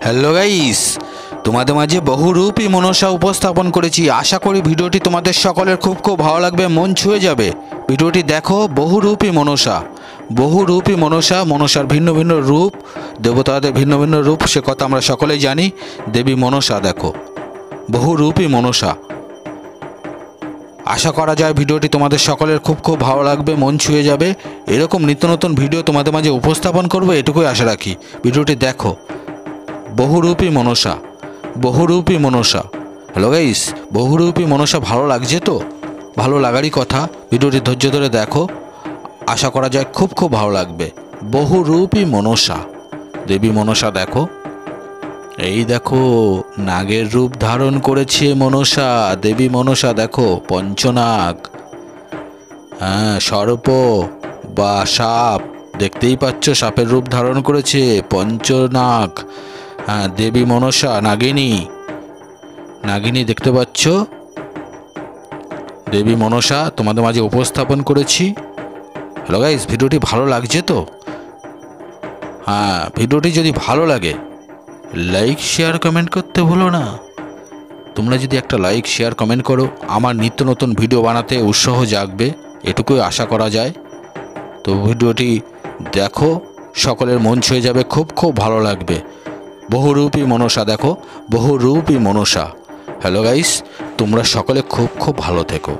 Hello guys, তোমাদের মাঝে বহুরূপী মনসা উপস্থাপন করেছি। আশা করি ভিডিওটি তোমাদের সকলের খুব ভালো লাগবে, মন ছুঁয়ে যাবে। ভিডিওটি দেখো। বহুরূপী মনসা, বহুরূপী মনসা, মনসার ভিন্ন ভিন্ন রূপ, দেবতাদের ভিন্ন ভিন্ন রূপ, সে কথা আমরা সকলেই জানি। দেবী মনসা দেখো, বহুরূপী মনসা। আশা করা যায় ভিডিওটি তোমাদের সকলের খুব ভালো লাগবে, মন ছুঁয়ে যাবে। এরকম নিত্য নতুন ভিডিও তোমাদের মাঝে উপস্থাপন করবো, এটুকুই আশা রাখি। ভিডিওটি দেখো। বহুরূপী মনসা, বহুরূপী মনসা। হ্যালো গাইস, বহুরূপী মনসা ভালো লাগছে তো? ভালো লাগারই কথা। ভিডিওটি ধৈর্য ধরে দেখো, আশা করা যায় খুব ভালো লাগবে। বহুরূপী মনসা, দেবী মনসা দেখো। এই দেখো, নাগের রূপ ধারণ করেছে মনসা, দেবী মনসা দেখো। পঞ্চনাগ, হ্যাঁ, সর্প বা সাপ, দেখতেই পাচ্ছ সাপের রূপ ধারণ করেছে। পঞ্চনাগ, হ্যাঁ, দেবী মনসা, নাগিনী, নাগিনী দেখতে পাচ্ছ। দেবী মনসা তোমাদের মাঝে উপস্থাপন করেছি। হ্যালো গাইস, ভিডিওটি ভালো লাগছে তো? হ্যাঁ, ভিডিওটি যদি ভালো লাগে লাইক শেয়ার কমেন্ট করতে ভুলো না। তোমরা যদি একটা লাইক শেয়ার কমেন্ট করো, আমার নিত্য নতুন ভিডিও বানাতে উৎসাহ জাগবে, এটুকুই আশা করা যায়। তো ভিডিওটি দেখো, সকলের মন ছুঁয়ে যাবে, খুব ভালো লাগবে। বহুরূপী মনসা দেখো, বহুরূপী মনসা। হ্যালো গাইস, তোমরা সকলে খুব ভালো থেকো।